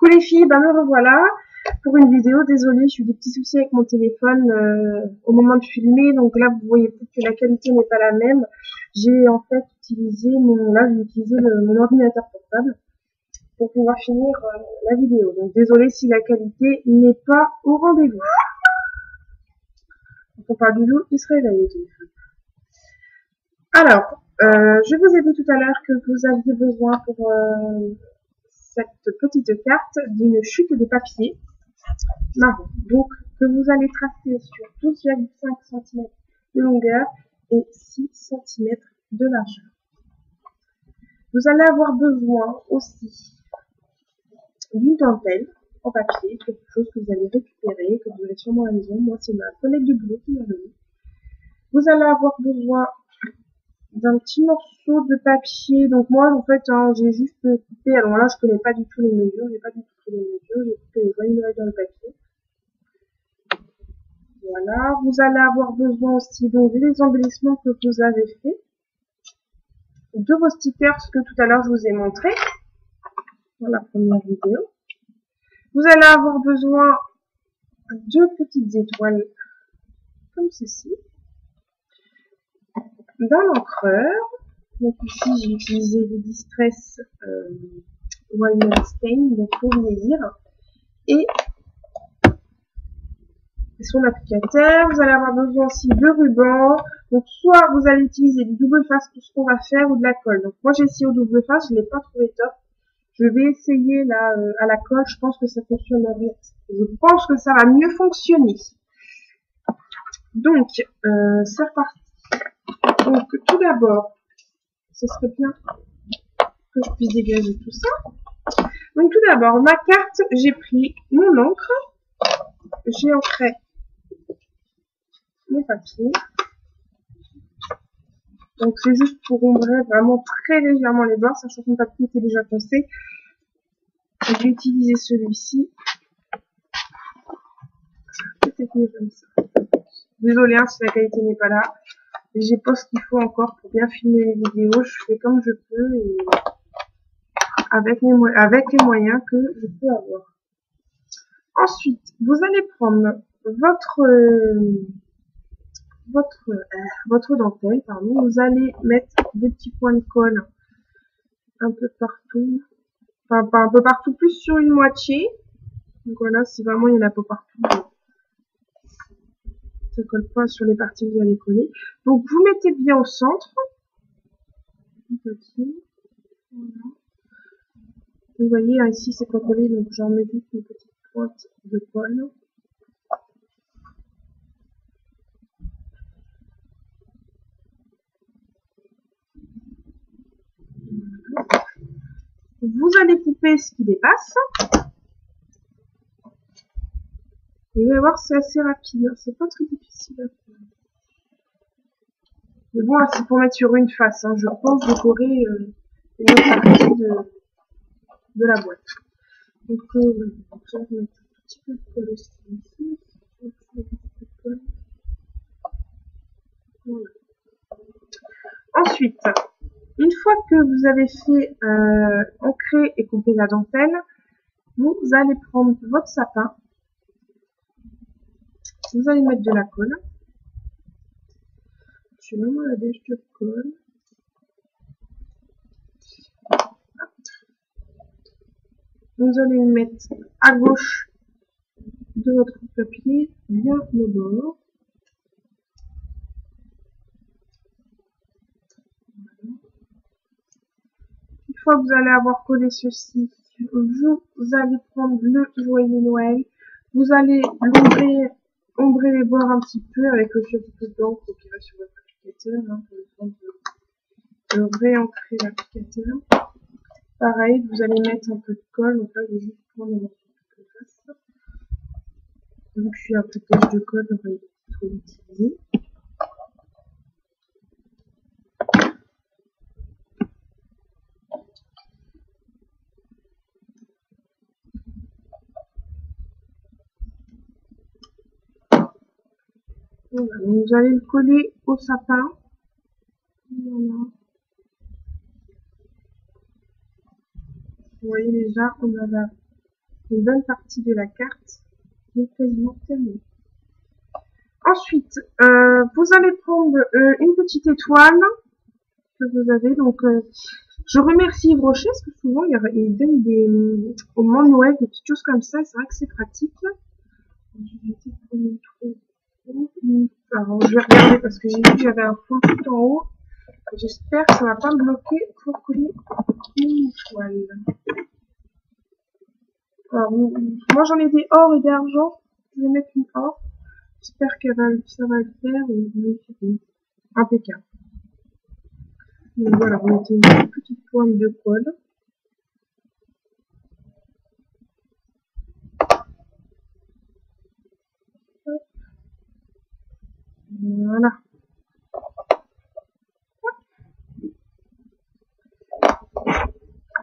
les filles, ben me revoilà pour une vidéo. Désolée, j'ai eu des petits soucis avec mon téléphone au moment de filmer, donc là vous voyez peut-être que la qualité n'est pas la même. J'ai en fait utilisé mon ordinateur portable pour pouvoir finir la vidéo. Donc désolée si la qualité n'est pas au rendez-vous. Quand on parle du loup, il se réveille le téléphone. Alors, je vous ai dit tout à l'heure que vous aviez besoin pour cette petite carte d'une chute de papier marron. Donc, que vous allez tracer sur 12,5 cm de longueur et 6 cm de largeur. Vous allez avoir besoin aussi d'une dentelle en papier, quelque chose que vous allez récupérer, que vous avez sûrement à la maison. Moi, c'est ma collègue de boulot qui m'a donné. Vous allez avoir besoin d'un petit morceau de papier. Donc moi, en fait, j'ai juste coupé. Alors là, je connais pas du tout les mesures. J'ai pas du tout les mesures. J'ai coupé les joignées dans le papier. Voilà. Vous allez avoir besoin aussi donc des embellissements que vous avez fait, de vos stickers que tout à l'heure je vous ai montré dans la première vidéo. Vous allez avoir besoin de petites étoiles comme ceci, d'un encreur. Donc ici, j'ai utilisé le Distress Walnut Stain, donc pour vieillir, et son applicateur. Vous allez avoir besoin aussi de ruban. Donc soit vous allez utiliser du double face pour ce qu'on va faire, ou de la colle. Donc moi j'ai essayé au double face, je l'ai pas trouvé top. Je vais essayer là à la colle, je pense que ça fonctionnerait. Je pense que ça va mieux fonctionner. Donc c'est reparti. Donc tout d'abord, ce serait bien que je puisse dégager tout ça. Donc tout d'abord, ma carte, j'ai pris mon encre, j'ai ancré mon papier. Donc c'est juste pour ombrer vraiment très légèrement les bords, sachant que mon papier était déjà foncé. J'ai utilisé celui-ci. Peut-être mieux comme ça. Désolée hein, si la qualité n'est pas là. J'ai pas ce qu'il faut encore pour bien filmer les vidéos. Je fais comme je peux et avec les moyens que je peux avoir. Ensuite, vous allez prendre votre dentelle, pardon. Vous allez mettre des petits points de colle un peu partout. Enfin, pas un peu partout, plus sur une moitié. Donc voilà, si vraiment il y en a pas partout, ça colle pas sur les parties que vous allez coller. Donc vous mettez bien au centre. Voilà. Vous voyez, ici c'est pas collé, donc j'en mets juste une petite pointe de colle. Vous allez couper ce qui dépasse. Vous allez voir, c'est assez rapide, hein. C'est pas très difficile à faire. Mais bon, c'est pour mettre sur une face, hein. Je pense décorer une autre partie de la boîte. Donc, je vais mettre un petit peu de colle aussi ici. Voilà. Ensuite, une fois que vous avez fait ancrer et couper la dentelle, vous allez prendre votre sapin. Vous allez mettre de la colle. Je vais vraiment la dèche de colle. Vous allez le mettre à gauche de votre papier, bien au bord. Voilà. Une fois que vous allez avoir collé ceci, vous allez prendre le joyeux Noël. Vous allez ombrer les bords un petit peu avec le petit peu d'encre qui va sur votre applicateur, hein, pour le temps de réancrer l'applicateur. Pareil, vous allez mettre un peu de colle, donc là je vais juste prendre un morceau de face. Vu que je suis un peu tâche de colle, on va trop l'utiliser. Voilà, vous allez le coller au sapin. Voilà. Vous voyez déjà, on a une bonne partie de la carte qui est quasiment terminée. Ensuite, vous allez prendre une petite étoile que vous avez. Donc, je remercie Yves Rocher parce que souvent il donne au moment de Noël des petites choses comme ça. C'est vrai que c'est pratique. Alors, je vais regarder parce que j'ai vu que j'avais un point tout en haut. J'espère que ça va pas me bloquer pour coller une étoile. Alors, moi j'en ai des or et des argent. Je vais mettre une or. J'espère que ça va le faire. Oui, impeccable. Donc voilà, on mettait une petite pointe de colle. Voilà.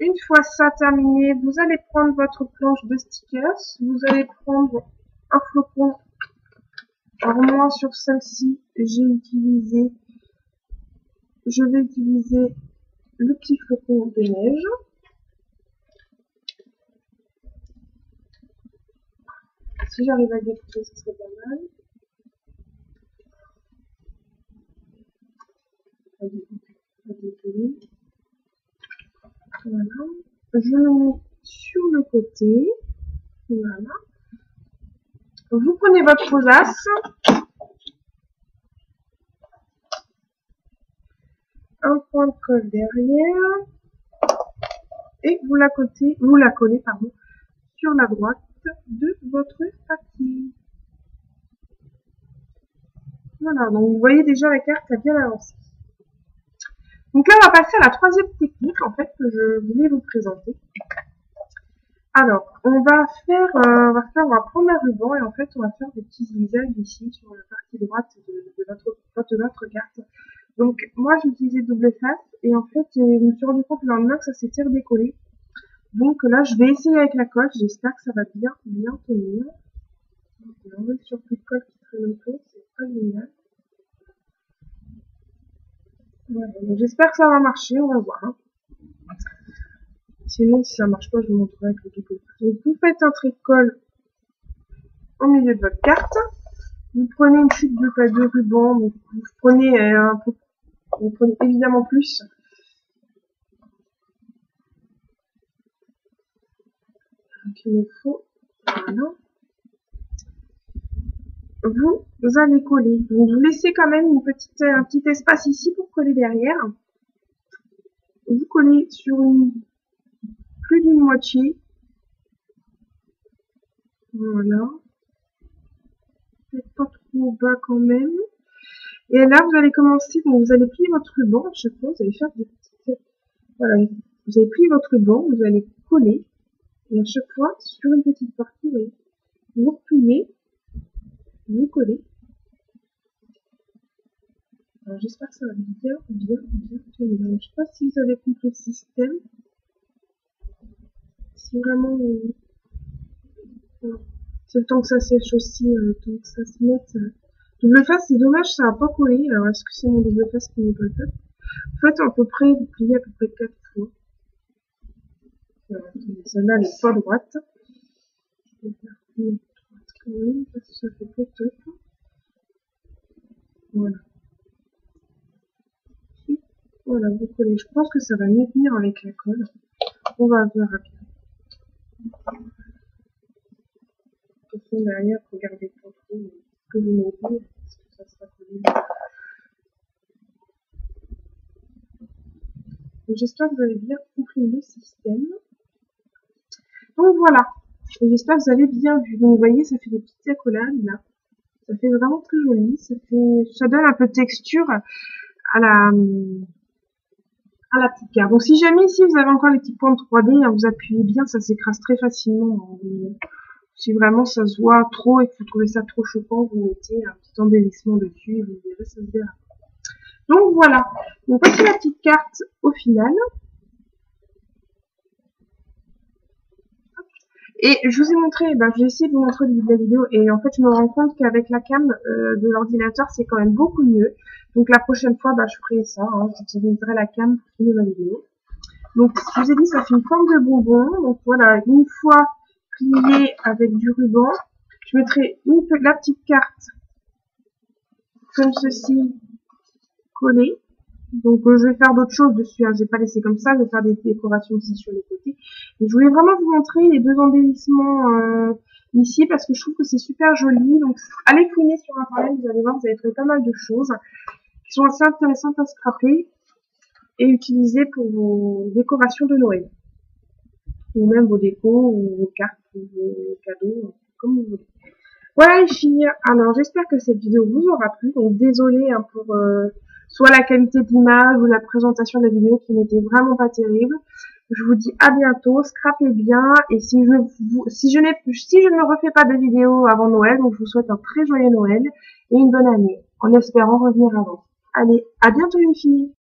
Une fois ça terminé, vous allez prendre votre planche de stickers. Vous allez prendre un flocon. Alors moi sur celle-ci, je vais utiliser le petit flocon de neige. Si j'arrive à le découper, ce serait pas mal. Voilà. Je le mets sur le côté. Voilà. Vous prenez votre rosace. Un point de colle derrière. Et vous la collez, pardon, sur la droite de votre papier. Voilà, donc vous voyez déjà la carte a bien avancé. Donc là, on va passer à la troisième technique, en fait, que je voulais vous présenter. Alors, on va prendre un ruban et en fait, on va faire des petits zigzags ici sur la partie droite de votre carte. Donc, moi, j'ai utilisé double face et en fait, je me suis rendu compte le lendemain que ça s'était redécollé. Donc là, je vais essayer avec la colle. J'espère que ça va bien tenir. On a une surprise de colle qui traîne autour, c'est pas génial. Voilà, j'espère que ça va marcher, on va voir. Hein. Sinon, si ça marche pas, je vous montrerai avec le double. Donc, vous faites un trait de colle au milieu de votre carte. Vous prenez une chute de ruban. Donc, vous prenez vous prenez évidemment plus. Donc, il me faut, voilà. Vous allez coller. Donc, vous laissez quand même un petit espace ici pour coller derrière. Vous collez sur plus d'une moitié. Voilà. Peut-être pas trop bas quand même. Et là, vous allez commencer, donc vous allez plier votre ruban. À chaque fois, vous allez faire des petites, voilà. Vous allez plier votre ruban, vous allez coller. Et à chaque fois, sur une petite partie, vous repliez, vous collez. Alors, j'espère que ça va bien tenir. Je ne sais pas si vous avez compris le système. Si vraiment, c'est le temps que ça sèche aussi, le temps que ça se mette. Double face, c'est dommage, ça n'a pas collé. Alors, est-ce que c'est mon double face qui n'est pas fait? En fait, à peu près, vous pliez à peu près 4 fois. Voilà, celle-là, elle n'est pas droite. Je vais faire une droite quand même, parce que ça fait pas top. Voilà. Voilà, vous collez. Je pense que ça va mieux tenir avec la colle. On va voir rapidement. De toute façon, derrière, regardez pas trop ce que vous m'avez dit, parce que ça sera collé. J'espère que vous avez bien compris le système. Donc voilà. J'espère que vous avez bien vu. Donc vous voyez, ça fait des petites accolades là. Ça fait vraiment très joli. Ça donne un peu de texture à la petite carte. Donc si jamais ici vous avez encore les petits points de 3D, hein, vous appuyez bien, ça s'écrase très facilement. Si vraiment ça se voit trop et que vous trouvez ça trop choquant, vous mettez un petit embellissement dessus et vous verrez, ça se verra. Donc voilà. Donc voici la petite carte au final. Et je vous ai montré, j'ai essayé de vous montrer au début de la vidéo et en fait je me rends compte qu'avec la cam de l'ordinateur c'est quand même beaucoup mieux. Donc la prochaine fois je ferai ça, hein, j'utiliserai la cam pour filmer ma vidéo. Donc je vous ai dit ça fait une forme de bonbon. Donc voilà, une fois plié avec du ruban. Je mettrai la petite carte comme ceci collée. Donc je vais faire d'autres choses dessus, hein. Je vais pas laisser comme ça, je vais faire des décorations aussi sur les côtés. Mais je voulais vraiment vous montrer les deux embellissements ici parce que je trouve que c'est super joli. Donc allez fouiner sur internet, vous allez voir, vous allez trouver pas mal de choses qui sont assez intéressantes à scraper et utiliser pour vos décorations de Noël. Ou même vos décos, ou vos cartes, ou vos cadeaux, comme vous voulez. Voilà les filles, alors j'espère que cette vidéo vous aura plu, donc désolée hein, pour soit la qualité de l'image ou la présentation de la vidéo qui n'était vraiment pas terrible. Je vous dis à bientôt, scrapez bien, et si je ne refais pas de vidéo avant Noël, donc je vous souhaite un très joyeux Noël et une bonne année, en espérant revenir avant. Allez, à bientôt les filles.